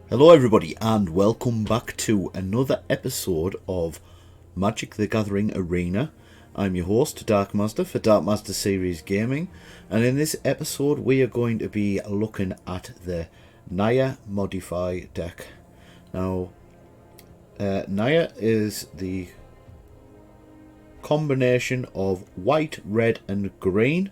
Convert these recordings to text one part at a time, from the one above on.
Hello everybody and welcome back to another episode of Magic the Gathering Arena. I'm your host Darkmaster for Darkmaster Series Gaming, and in this episode we are going to be looking at the Naya Modify deck. Now Naya is the combination of white, red and green,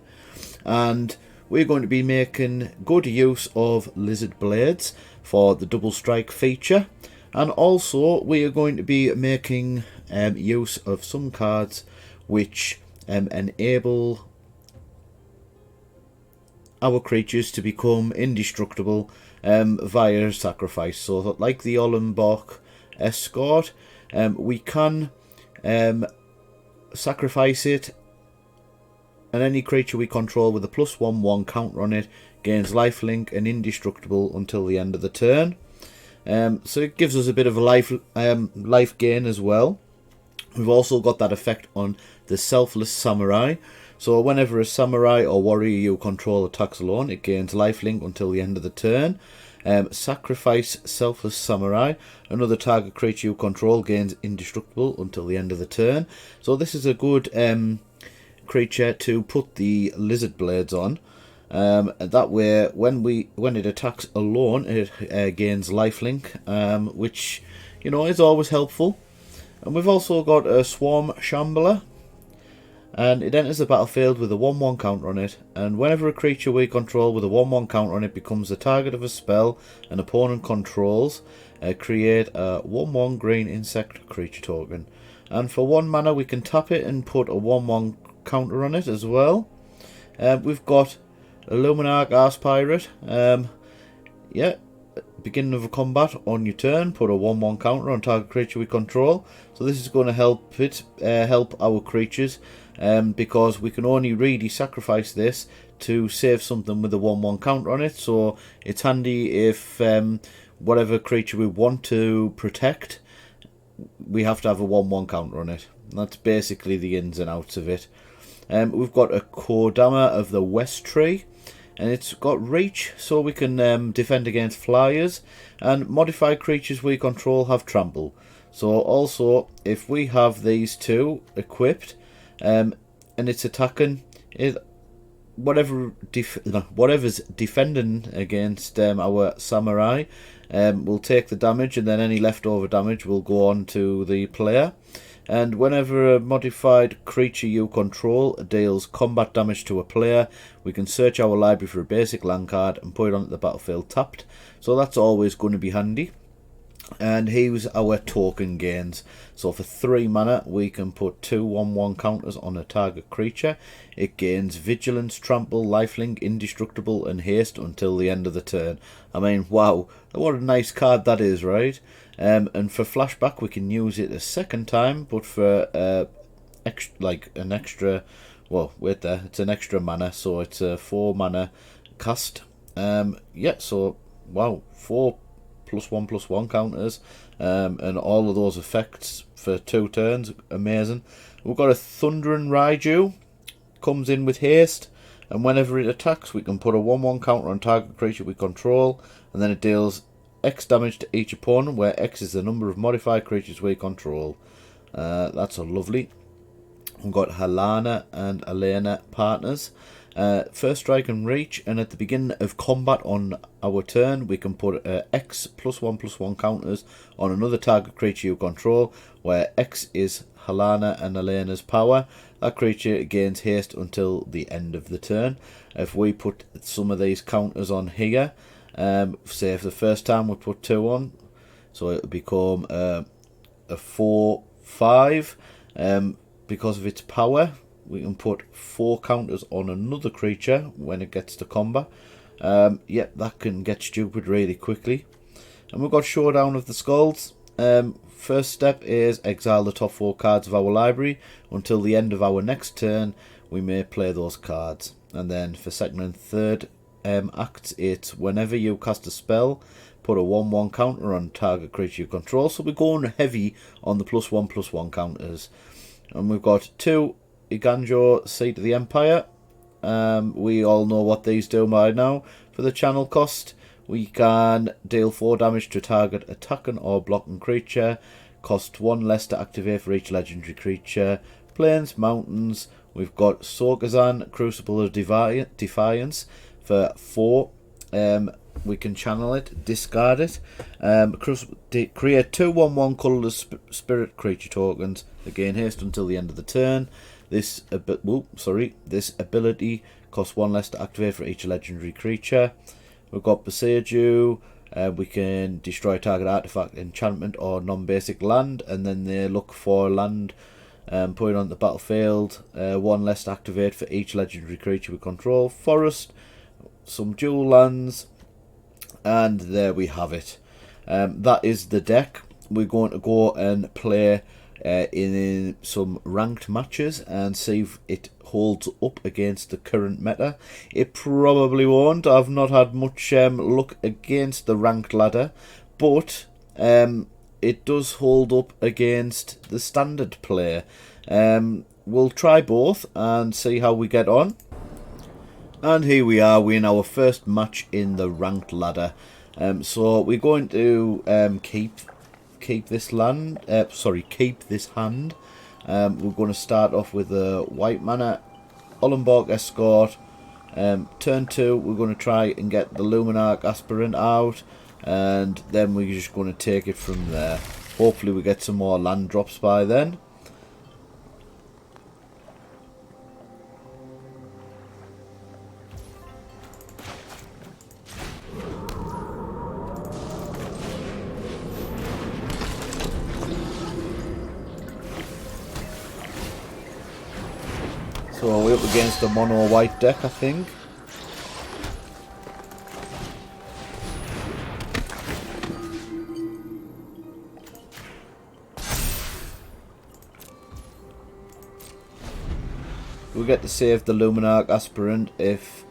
and we're going to be making good use of Lizard Blades for the double strike feature, and also we are going to be making use of some cards which enable our creatures to become indestructible via sacrifice. So that, like the Ollenbach Escort, we can sacrifice it, and any creature we control with a +1/1 counter on it gains lifelink and indestructible until the end of the turn. So it gives us a bit of a life gain as well. We've also got that effect on the Selfless Samurai. So whenever a samurai or warrior you control attacks alone, it gains lifelink until the end of the turn. Sacrifice Selfless Samurai. Another target creature you control gains indestructible until the end of the turn. So this is a good creature to put the Lizard Blades on. And that way, when it attacks alone, it gains lifelink, which is always helpful. And we've also got a Swarm Shambler, and it enters the battlefield with a 1/1 counter on it. And whenever a creature we control with a 1/1 counter on it becomes the target of a spell an opponent controls, create a 1/1 green insect creature token. And for 1 mana, we can tap it and put a 1/1 counter on it as well. We've got Illuminarch Arse Pirate. Beginning of a combat on your turn, put a 1/1 counter on target creature we control. So this is going to help our creatures, because we can only really sacrifice this to save something with a 1/1 counter on it. So it's handy if whatever creature we want to protect, we have to have a 1/1 counter on it. That's basically the ins and outs of it. We've got a Kodama of the West Tree, and it's got reach, so we can defend against flyers, and modified creatures we control have trample. So also, if we have these two equipped, and it's attacking, whatever's defending against our samurai will take the damage, and then any leftover damage will go on to the player. And whenever a modified creature you control deals combat damage to a player, we can search our library for a basic land card and put it onto the battlefield tapped. So that's always going to be handy. And here's our token gains. So for 3 mana, we can put 2 1/1 counters on a target creature. It gains Vigilance, Trample, Lifelink, Indestructible, and Haste until the end of the turn. I mean, wow, what a nice card that is, right? And for flashback, we can use it a second time, but for an extra. Well, wait there, it's an extra mana, so it's a 4 mana cast. So wow, 4 +1/+1 counters, and all of those effects for 2 turns, amazing. We've got a Thundering Raiju, comes in with haste, and whenever it attacks we can put a 1/1 counter on target creature we control, and then it deals X damage to each opponent, where X is the number of modified creatures we control. That's a lovely. We've got Helena and Elena partners. First strike and reach, and at the beginning of combat on our turn we can put X +1/+1 counters on another target creature you control, where X is Helena and Elena's power. That creature gains haste until the end of the turn. If we put some of these counters on here, say if the first time we put 2 on, so it would become a 4/5. Because of its power, we can put 4 counters on another creature when it gets to combat. That can get stupid really quickly. And we've got Showdown of the Skulls. First step is exile the top 4 cards of our library. Until the end of our next turn, we may play those cards. And then for second and third acts, it's whenever you cast a spell, put a 1/1 counter on target creature you control. So we're going heavy on the +1/+1 counters. And we've got 2 Iganjo, Seat of the Empire. We all know what these do by now. For the channel cost, We can deal 4 damage to target attacking or blocking creature. Cost 1 less to activate for each legendary creature. Plains, mountains. We've got Sorkazan, Crucible of Defiance for 4. We can channel it, discard it. Create 2/1/1 colourless spirit creature tokens. Again, haste until the end of the turn. This ability costs 1 less to activate for each legendary creature. We've got Beseju. We can destroy target artifact, enchantment, or non-basic land, and then they look for land, put it on the battlefield. 1 less to activate for each legendary creature we control. Forest, some dual lands, and there we have it. That is the deck. We're going to go and play in some ranked matches and see if it holds up against the current meta. It probably won't. I've not had much luck against the ranked ladder, but it does hold up against the standard player. We'll try both and see how we get on. And here we are, we're in our first match in the ranked ladder. So we're going to keep this land. Keep this hand. We're going to start off with a white mana Ollenborg Escort. Turn 2, we're going to try and get the Luminarch Aspirant out, and then we're just going to take it from there. Hopefully we get some more land drops by then. So we're up against a mono white deck, I think. We get to save the Luminarch Aspirant if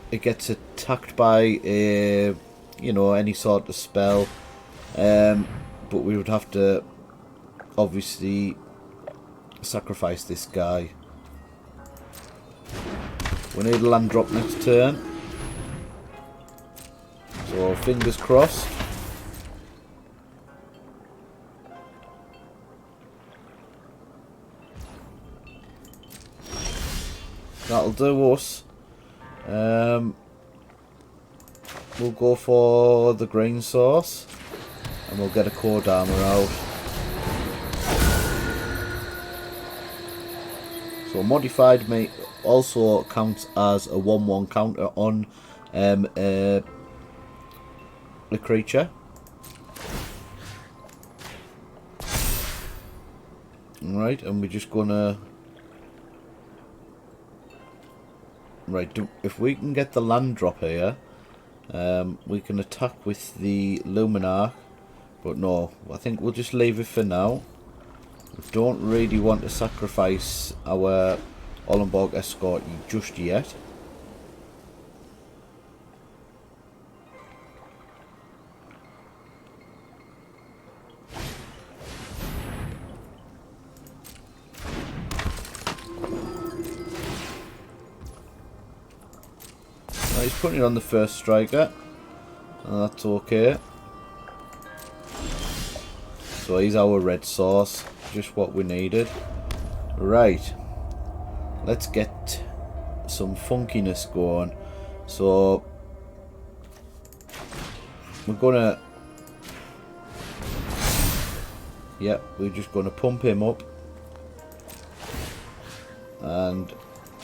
it gets attacked by a, any sort of spell. But we would have to obviously sacrifice this guy. We need a land drop next turn, so fingers crossed. That'll do us. We'll go for the green source and we'll get a Kodama out. So modified may also counts as a 1/1 counter on the creature. Right, and we're just gonna if we can get the land drop here, we can attack with the Luminarch, but no, I think we'll just leave it for now. We don't really want to sacrifice our Ollenborg Escort just yet. Now he's putting it on the first striker, and that's okay. So he's our red source. Just what we needed. Right, let's get some funkiness going. So we're gonna we're just gonna pump him up, and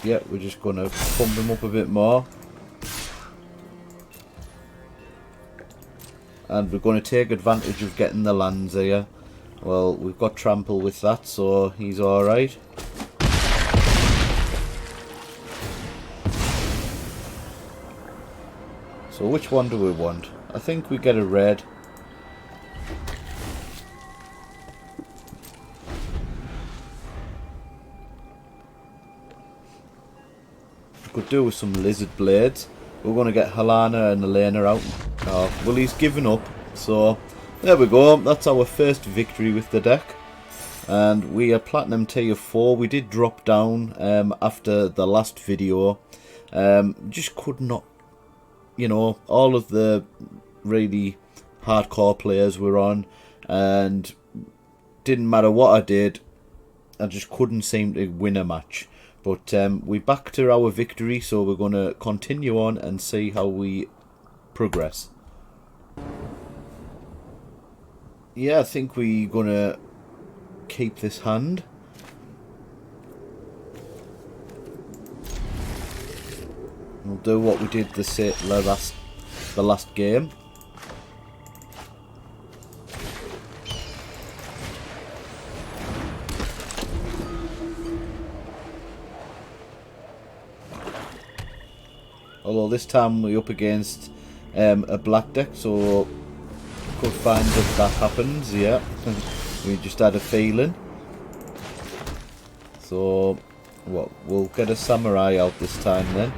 we're just gonna pump him up a bit more, and we're gonna take advantage of getting the lands here. Well, we've got trample with that, so he's alright. So which one do we want? I think we get a red. We could do with some lizard blades. We're going to get Helena and Elena out. Well, he's given up, so there we go. That's our first victory with the deck. And we are Platinum tier 4. We did drop down after the last video. Just could not you know, all of the really hardcore players were on, and didn't matter what I did, I just couldn't seem to win a match. But we backed to our victory, so we're going to continue on and see how we progress. Yeah, I think we're going to keep this hand. We'll do what we did the last game. Although this time we're up against a black deck, so could find that happens, yeah. We just had a feeling. So, what? We'll get a samurai out this time then.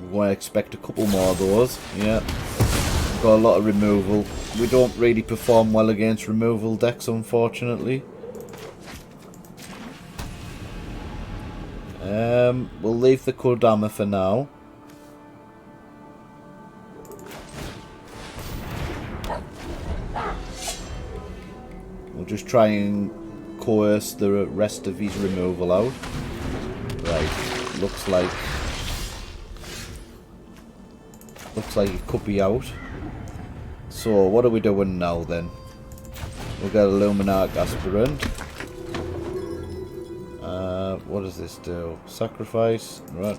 We're going to expect a couple more of those, yeah. We've got a lot of removal. We don't really perform well against removal decks, unfortunately. We'll leave the Kodama for now. We'll just try and coerce the rest of his removal out. Right, looks like it could be out. So what are we doing now then? We'll get a Luminarch Aspirant. What does this do? Sacrifice, right.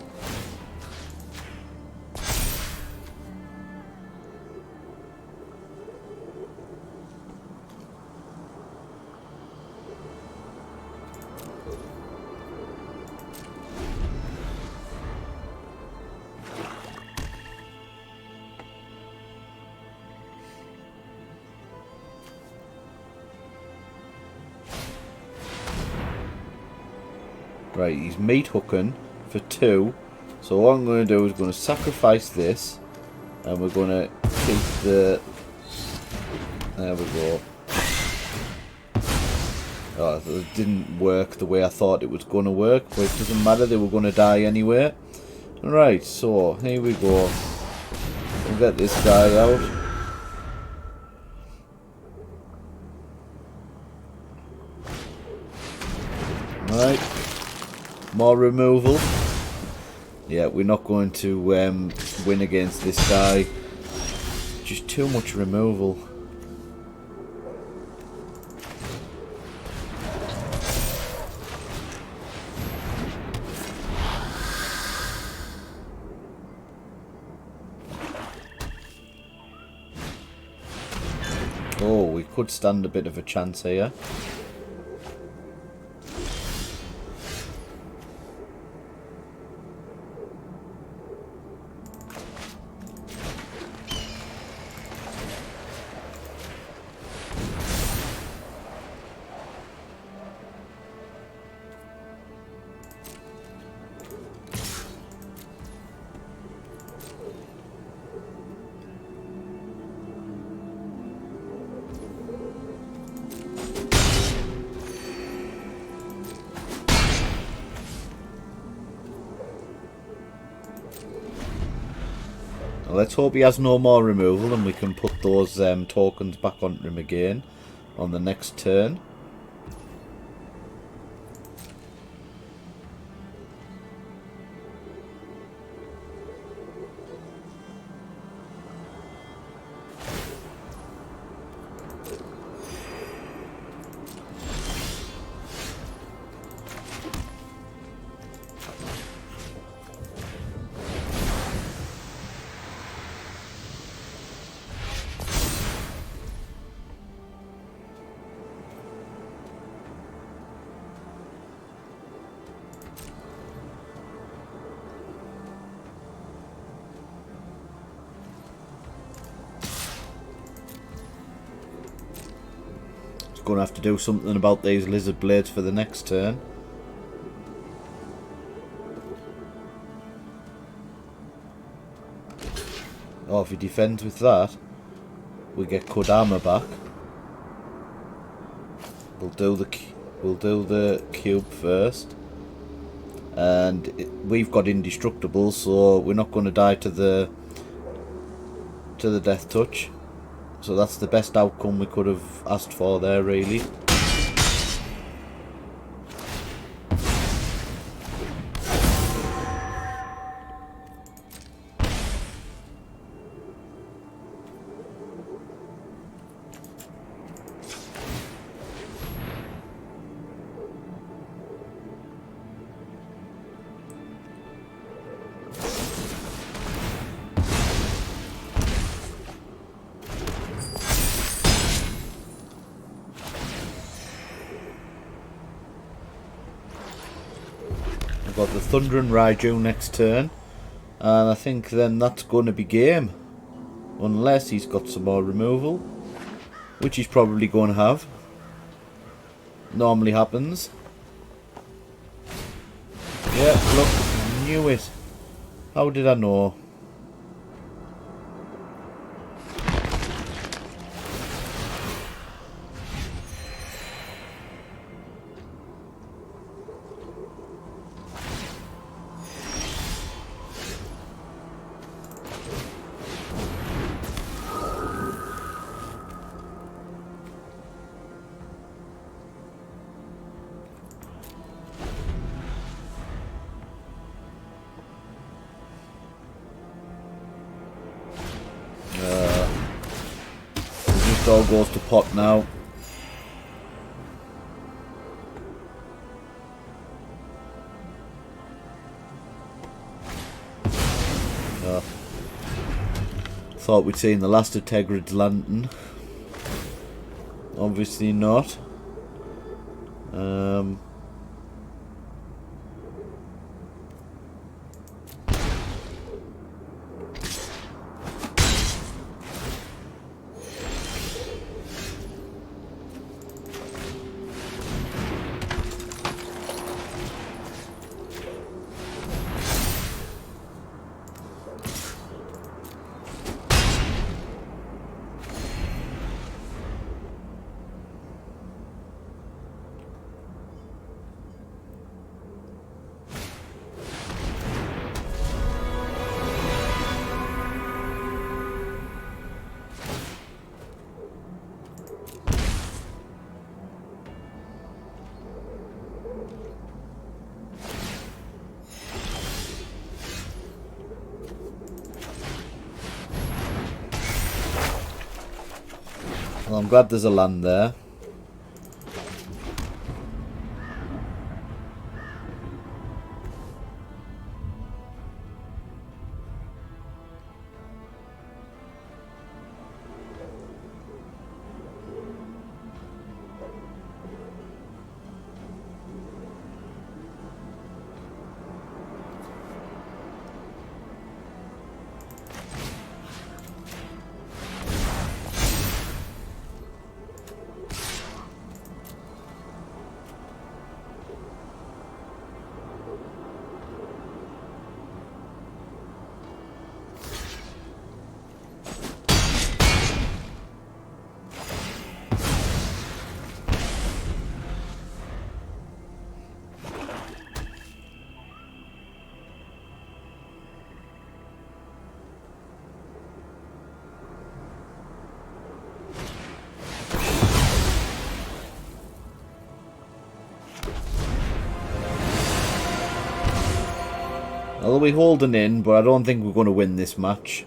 Right, he's meat hooking for 2. So what I'm going to do is going to sacrifice this, and we're going to keep the... There we go. Oh, it didn't work the way I thought it was going to work, but it doesn't matter, they were going to die anyway. Right, so here we go. We'll get this guy out. Right. More removal. Yeah, we're not going to win against this guy. Just too much removal. Oh, we could stand a bit of a chance here. Let's hope he has no more removal and we can put those tokens back onto him again on the next turn. Going to have to do something about these lizard blades for the next turn. Oh, if he defends with that, we get Kodama back. We'll do the We'll do the cube first. And we've got indestructible, so we're not going to die to the death touch. So that's the best outcome we could have asked for there, really. We've got the Thunder and Raiju next turn, and I think then that's going to be game, unless he's got some more removal, which he's probably going to have. Normally happens. Yeah, look, knew it. How did I know? It all goes to pot now. Thought we'd seen the last of Tegrid's Lantern. Obviously not. Well, I'm glad there's a land there. Well, we're holding in, but I don't think we're going to win this match.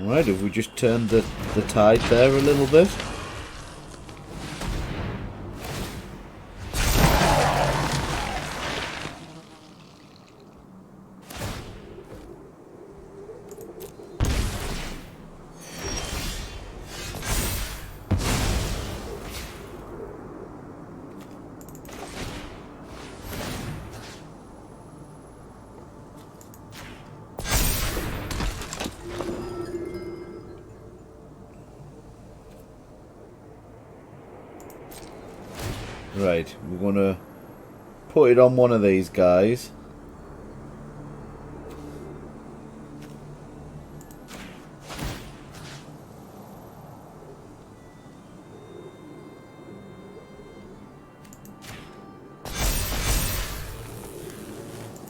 Right, have we just turned the tide there a little bit? Right, we're going to put it on one of these guys.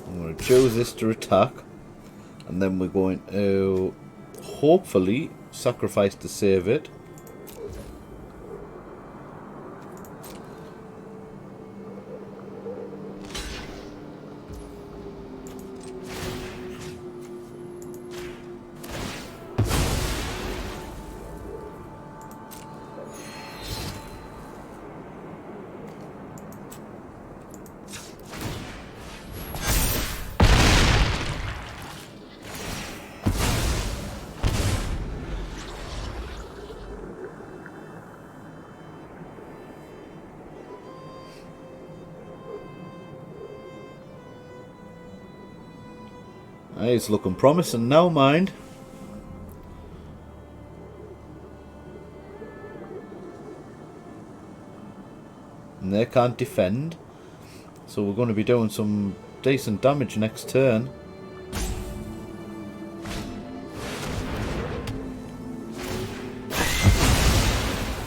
I'm going to choose this to attack, and then we're going to hopefully sacrifice to save it. It's looking promising now, mind. And they can't defend. So we're going to be doing some decent damage next turn.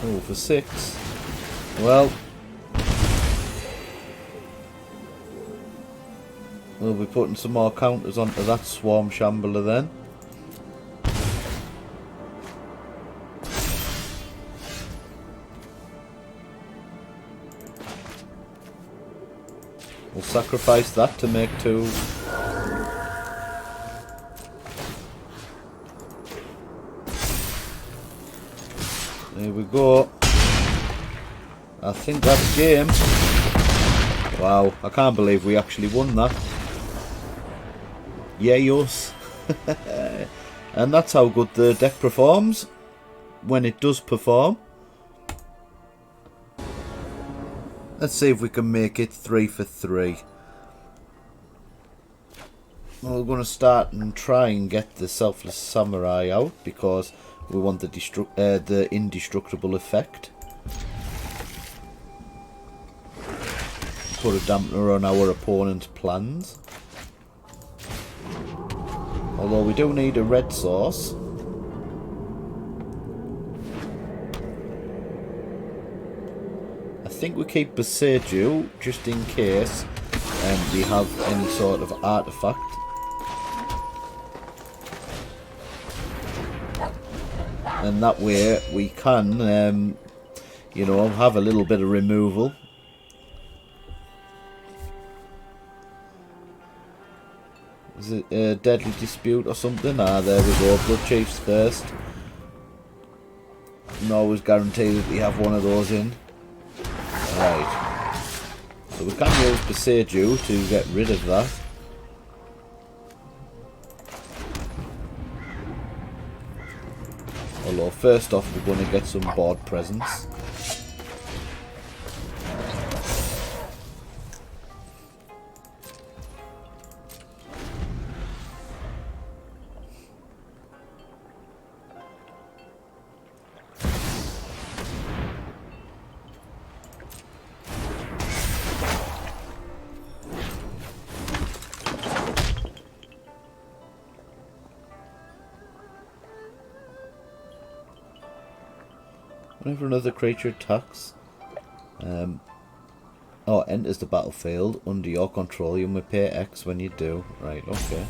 Oh, for 6. Well, we'll be putting some more counters onto that Swarm Shambler then. We'll sacrifice that to make 2. There we go. I think that's game. Wow, I can't believe we actually won that. Yay us. And that's how good the deck performs when it does perform. Let's see if we can make it 3 for 3. Well, we're going to start and try and get the Selfless Samurai out because we want the indestructible effect. Put a dampener on our opponent's plans. Although we do need a red source. I think we keep Beseju just in case we have any sort of artifact. And that way we can, you know, have a little bit of removal. Is it a Deadly Dispute or something? Ah, there we go. Blood Chiefs first. And always guarantee that we have one of those in. Right. So we can use Beseju to get rid of that. Although first off we're going to get some board presence. Whenever another creature attacks, enters the battlefield under your control, you may pay X when you do. Right, okay.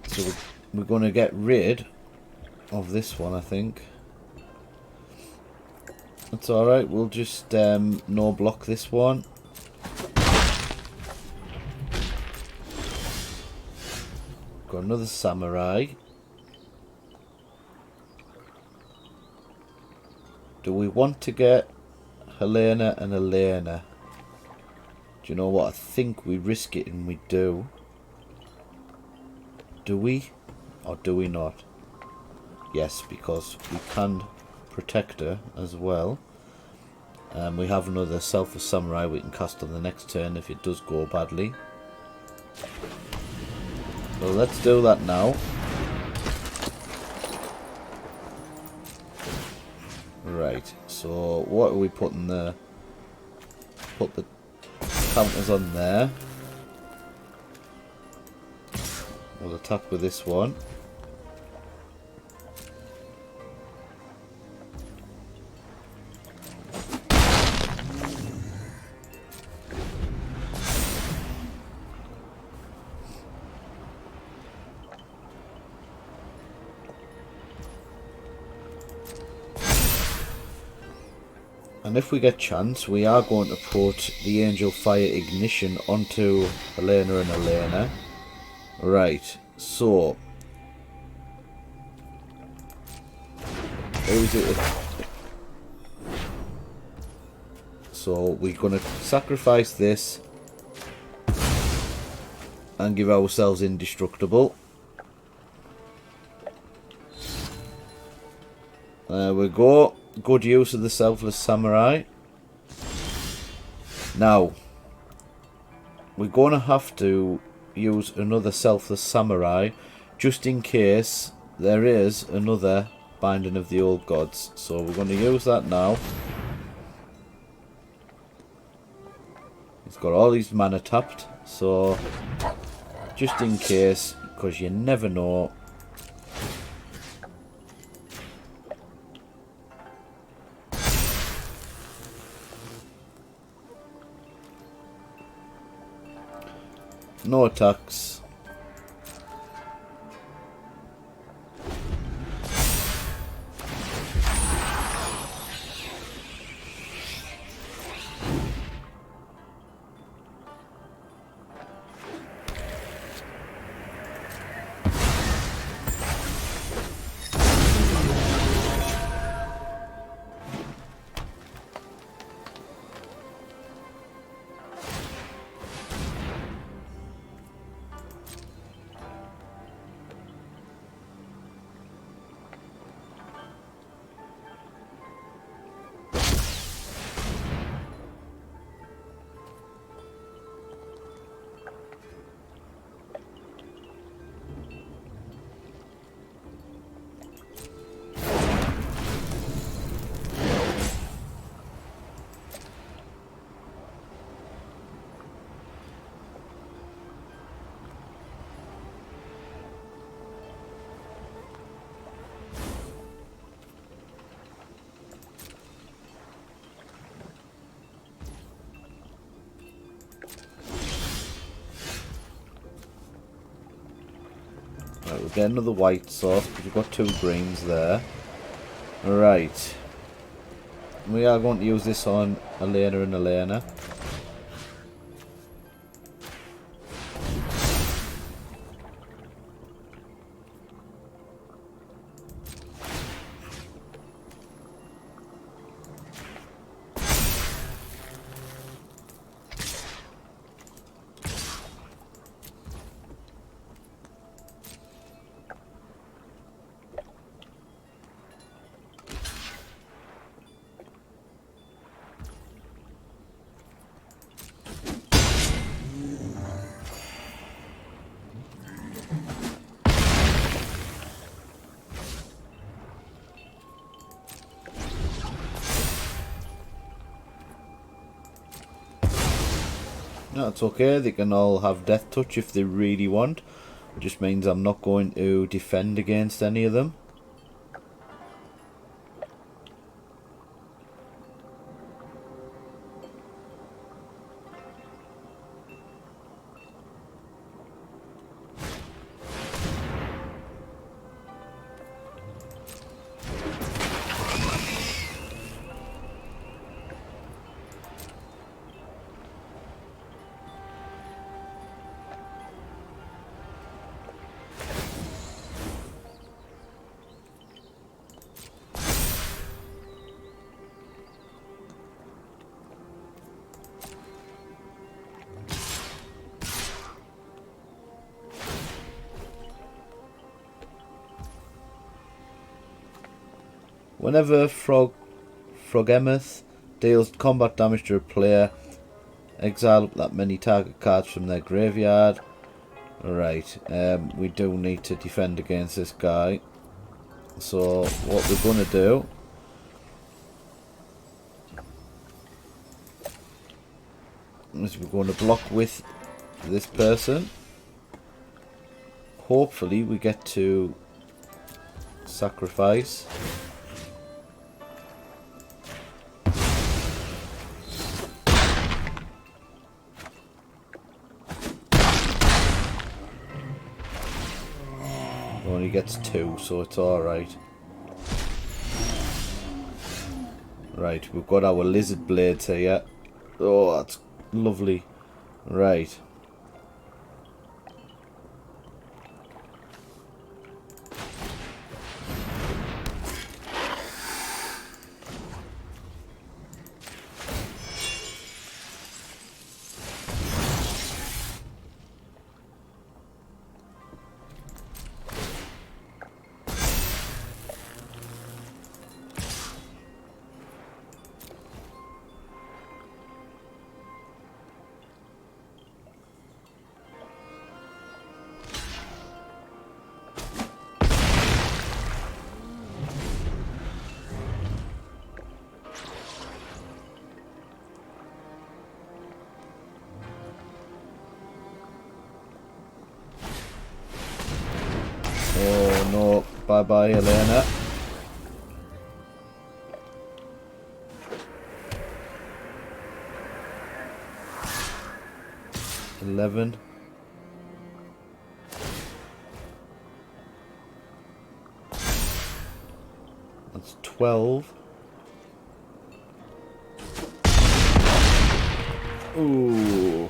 So we're going to get rid of this one, I think. That's alright, we'll just no block this one. another samurai. Do we want to get Helena and Elena? Do you know what? I think we risk it and we do. Do we? Or do we not? Yes, because we can protect her as well. We have another Selfless Samurai we can cast on the next turn if it does go badly. So let's do that now. Right, so what are we putting there? Put the counters on there. We'll attack with this one. And if we get chance, we are going to put the Angel Fire Ignition onto Helena and Elena. Right, so who's it? So we're going to sacrifice this and give ourselves indestructible. There we go. Good use of the Selfless Samurai. Now, we're going to have to use another Selfless Samurai just in case there is another Binding of the Old Gods. So we're going to use that now. He's got all his mana tapped, so just in case, because you never know. No attacks. Right, we'll get another white sauce because we've got 2 greens there. Right. We are going to use this on Elena and Elena. That's okay, they can all have Death Touch if they really want. It just means I'm not going to defend against any of them. Whenever Frogemeth deals combat damage to a player, exile up that many target cards from their graveyard. Right, we do need to defend against this guy. So what we're going to do is we're going to block with this person. Hopefully we get to sacrifice. Only gets 2, so it's alright. Right, we've got our lizard blades here. Oh, that's lovely. Right. Oh no, bye bye Elena. $11. That's 12. Ooh.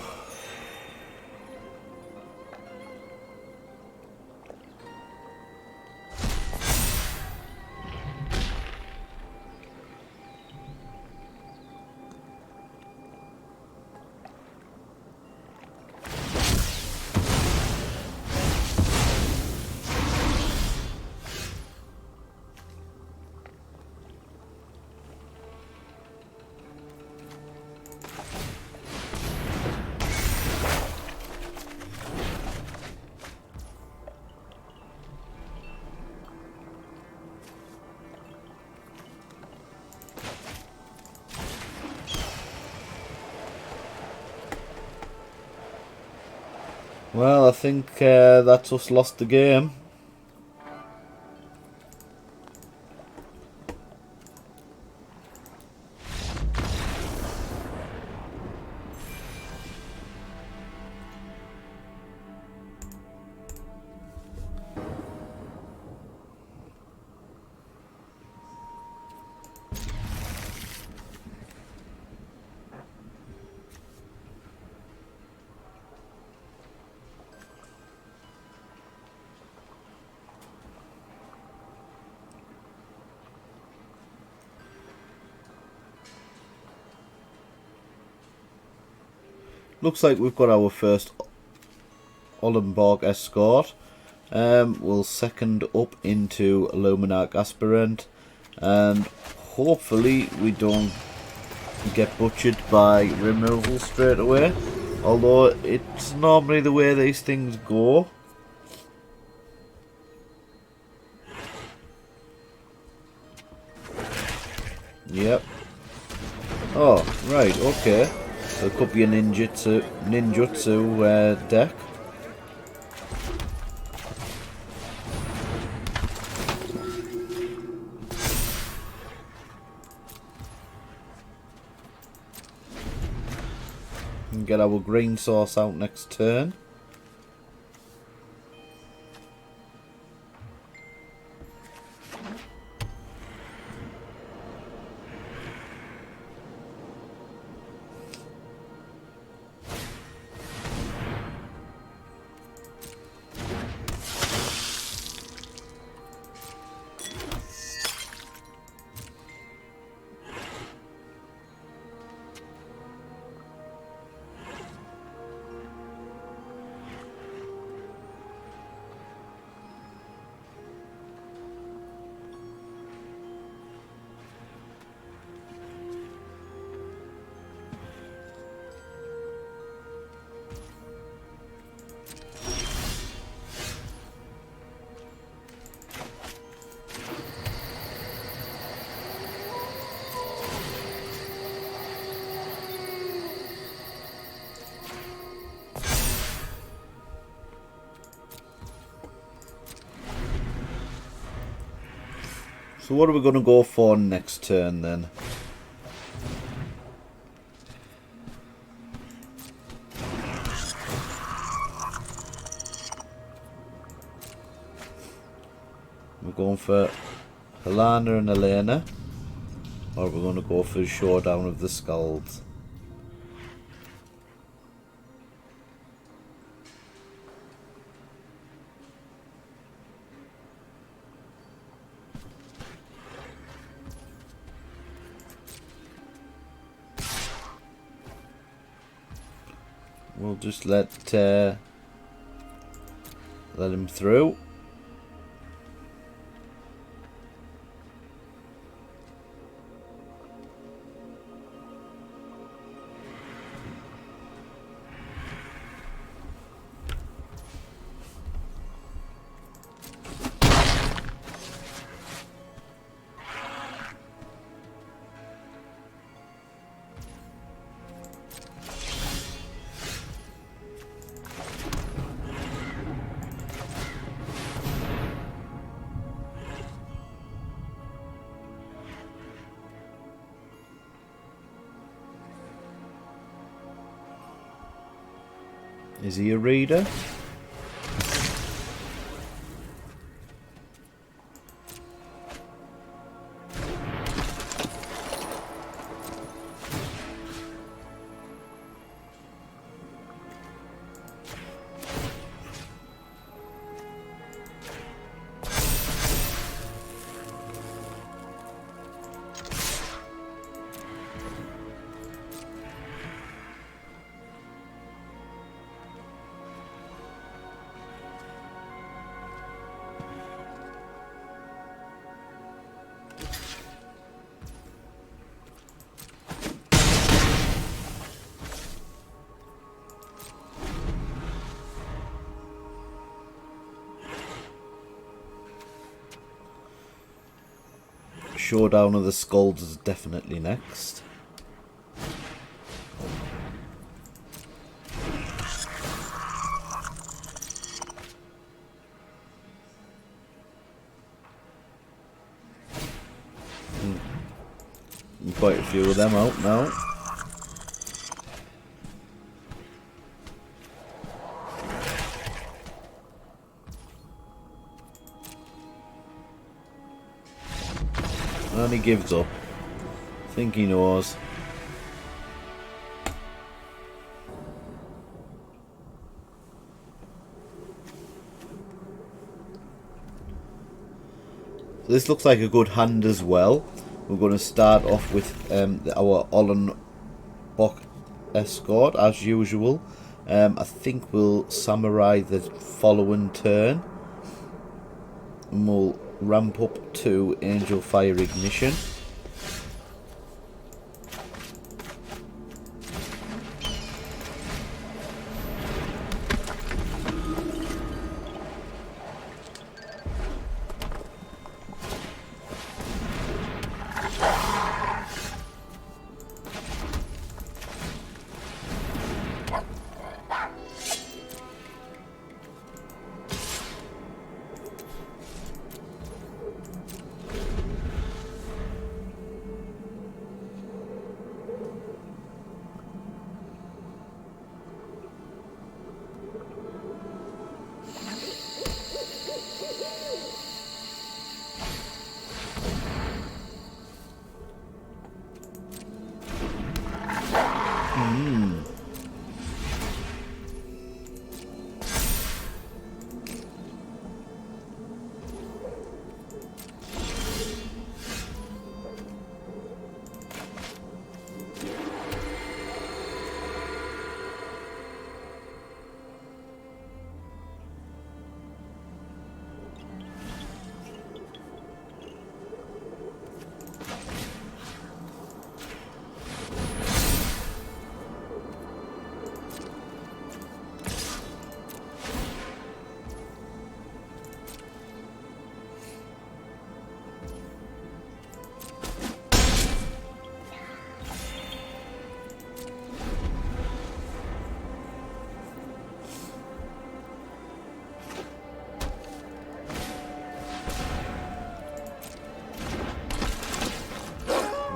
Well, I think that's us lost the game. Looks like we've got our first Ollenborg escort. We'll second up into Luminarch Aspirant, and hopefully we don't get butchered by removal straight away, although it's normally the way these things go. Yep. Oh, right, okay. There could be a ninjutsu deck. And get our green source out next turn. So what are we going to go for next turn then? We're going for Helena and Elena, or we're going to go for a Showdown of the Skulls. We'll just let him through. Is he a reader? Showdown of the Skulls is definitely next. Quite a few of them out now. And he gives up. I think he knows. So this looks like a good hand as well. We're going to start off with our Olin Bock escort as usual. I think we'll samurai the following turn. And we'll ramp up to Angel Fire Ignition.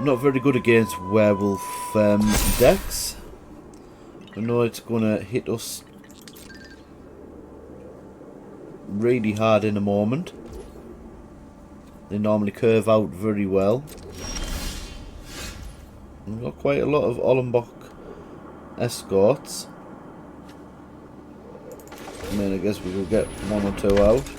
Not very good against werewolf decks. I know it's going to hit us really hard in a moment. They normally curve out very well. We've got quite a lot of Ollenbach escorts. And then I guess we will get one or two out.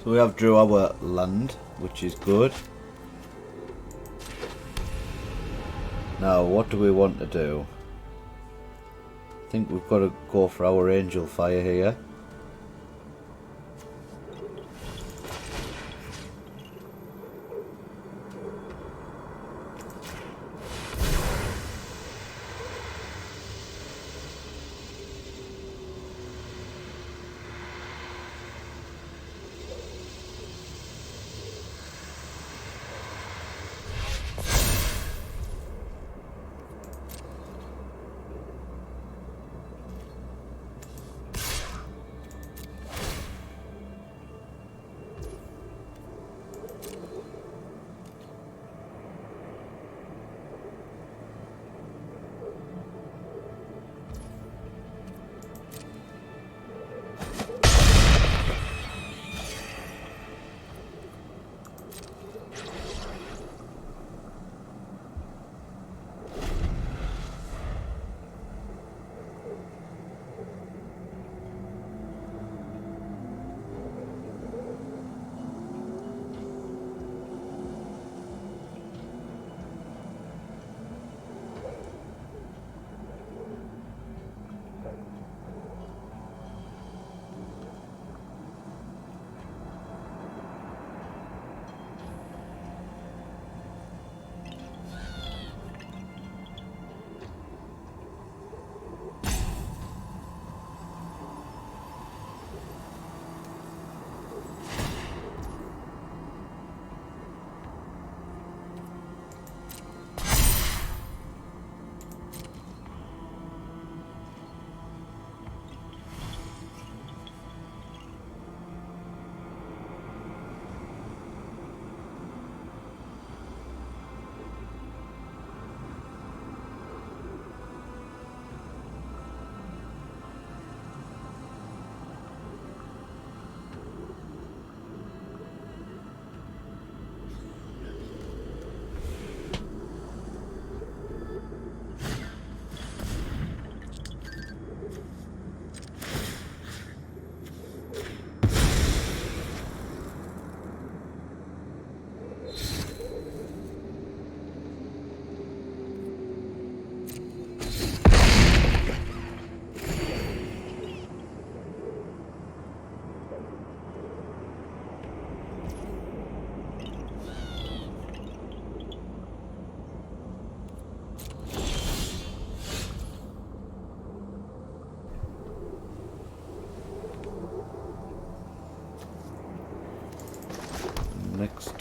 So we have drew our land, which is good. Now, what do we want to do? I think we've got to go for our Angel Fire here.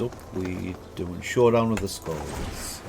Next up, we doing Showdown of the Skulls.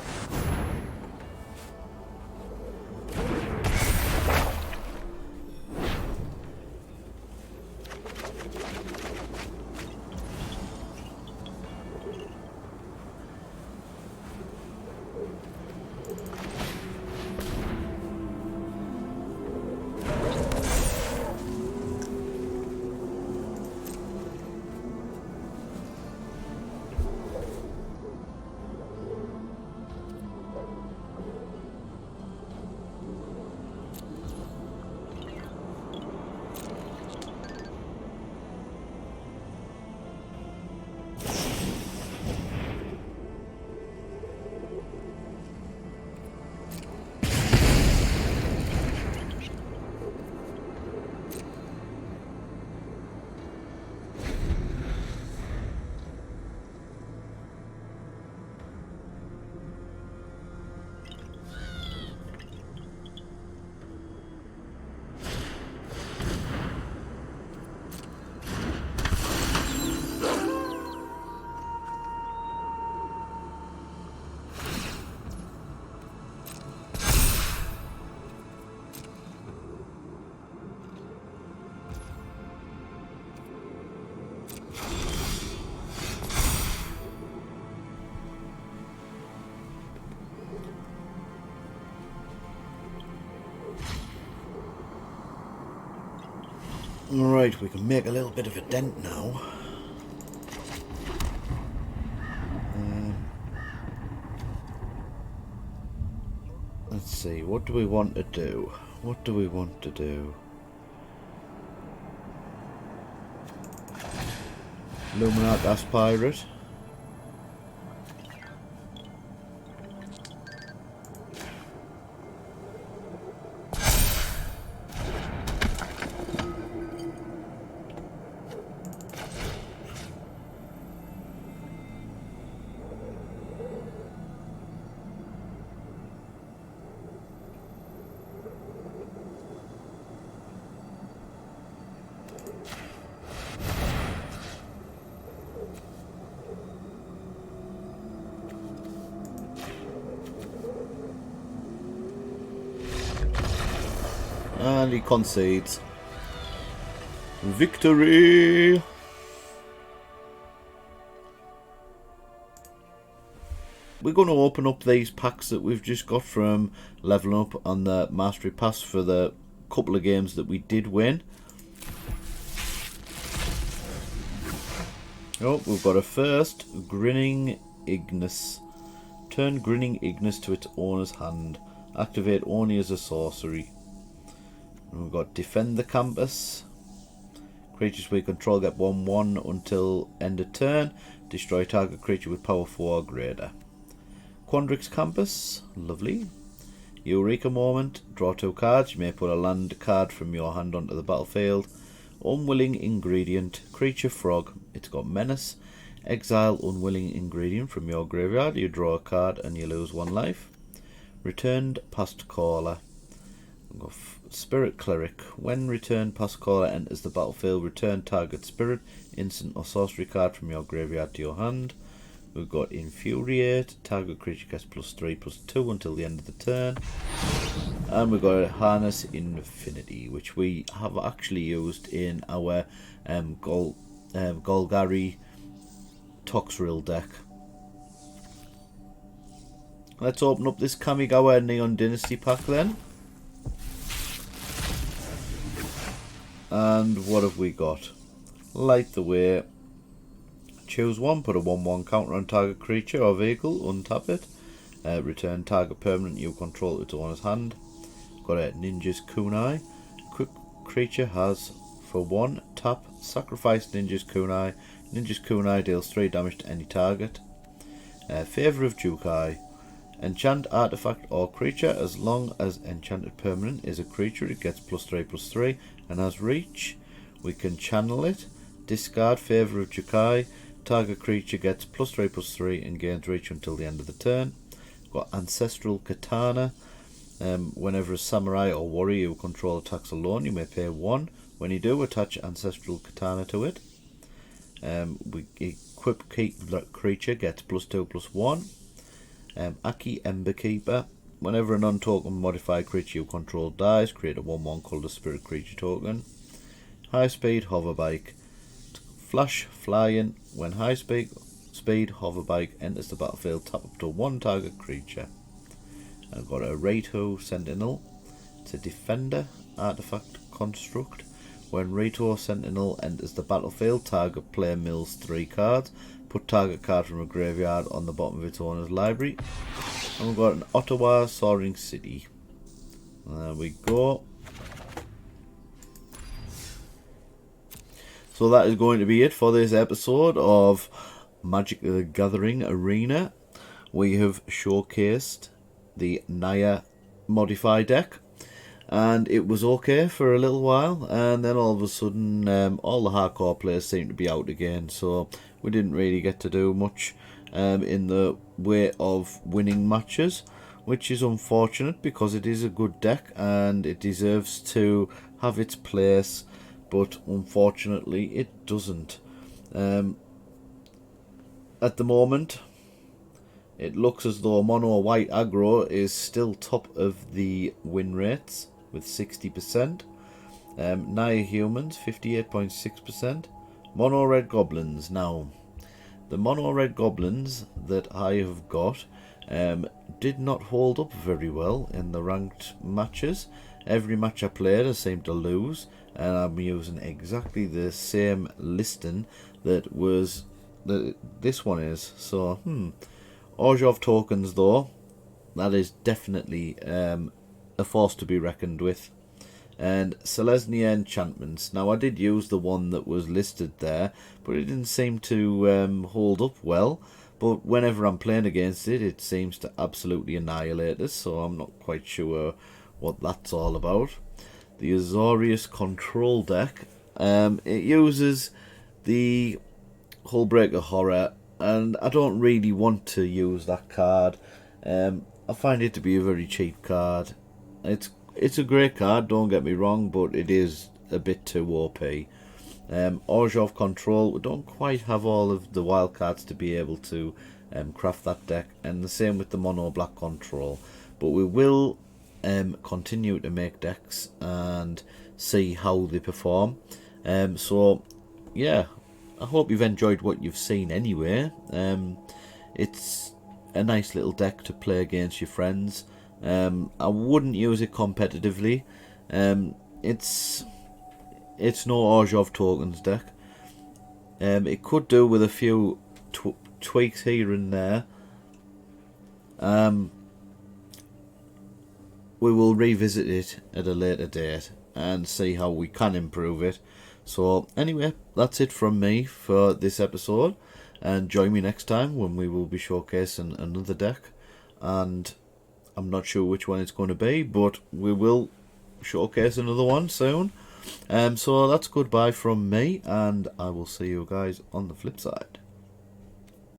Alright, we can make a little bit of a dent now. Let's see, what do we want to do? What do we want to do? Luminarch Gas Pirate. And he concedes. Victory! We're going to open up these packs that we've just got from leveling up on the Mastery Pass for the couple of games that we did win. Oh, we've got a first, Grinning Ignis. Turn Grinning Ignis to its owner's hand. Activate only as a sorcery. And we've got Defend the Campus. Creatures we control get 1/1 until end of turn. Destroy target creature with power 4 or greater. Quandrix Campus, lovely. Eureka Moment, draw 2 cards. You may put a land card from your hand onto the battlefield. Unwilling Ingredient, creature frog. It's got menace. Exile Unwilling Ingredient from your graveyard. You draw a card and you lose 1 life. Returned Past Caller. We've got Spirit Cleric. When returned Past Caller enters the battlefield, return target spirit, instant or sorcery card from your graveyard to your hand. We've got Infuriate. Target creature gets +3/+2 until the end of the turn. And we've got Harness Infinity, which we have actually used in our Golgari Toxrill deck. Let's open up this Kamigawa Neon Dynasty pack then. And what have we got? Light the Way. Choose 1, put a 1/1 counter on target creature or vehicle, untap it. Return target permanent you control to its owner's hand. Got a Ninja's Kunai. Quick creature has, for 1, tap, sacrifice Ninja's Kunai. Ninja's Kunai deals 3 damage to any target. Favour of Jukai. Enchant artifact or creature. As long as enchanted permanent is a creature, it gets +3/+3 and has reach. We can channel it. Discard Favour of Jukai. Target creature gets +3/+3 and gains reach until the end of the turn. Got Ancestral Katana. Whenever a samurai or warrior you control attacks alone, you may pay 1. When you do, attach Ancestral Katana to it. equip creature gets +2/+1. Aki, Ember Keeper. Whenever a non-token modified creature you control dies, create a 1/1 colourless spirit creature token. High speed hover bike. Flash flying. When high speed hover bike enters the battlefield, tap up to 1 target creature. I've got a Rato Sentinel. It's a defender artifact construct. When Rato Sentinel enters the battlefield, target player mills 3 cards. Put target card from a graveyard on the bottom of its owner's library. And we've got an Ottawa Soaring City. There we go. So that is going to be it for this episode of Magic the Gathering Arena. We have showcased the Naya modified deck, and it was okay for a little while, and then all of a sudden all the hardcore players seem to be out again, so we didn't really get to do much in the way of winning matches, which is unfortunate because it is a good deck and it deserves to have its place, but unfortunately it doesn't. At the moment it looks as though mono white aggro is still top of the win rates with 60%. Naya humans 58.6%. Mono red goblins. Now, the mono red goblins that I have got did not hold up very well in the ranked matches. Every match I played I seemed to lose, and I'm using exactly the same listing that this one is. So Orzhov tokens, though, that is definitely a force to be reckoned with. And Selesnya enchantments. Now, I did use the one that was listed there, but it didn't seem to hold up well. But whenever I'm playing against it, it seems to absolutely annihilate us, so I'm not quite sure what that's all about. The Azorius control deck. It uses the Hullbreaker Horror, and I don't really want to use that card. I find it to be a very cheap card. It's a great card, don't get me wrong, but it is a bit too OP. Orzhov control, we don't quite have all of the wild cards to be able to craft that deck, and the same with the mono black control. But we will continue to make decks and see how they perform. So yeah, I hope you've enjoyed what you've seen anyway. It's a nice little deck to play against your friends. I wouldn't use it competitively. It's no Orzhov tokens deck. It could do with a few tweaks here and there. We will revisit it at a later date and see how we can improve it. So anyway, that's it from me for this episode, and join me next time when we will be showcasing another deck, and I'm not sure which one it's going to be, but we will showcase another one soon. So that's goodbye from me, and I will see you guys on the flip side.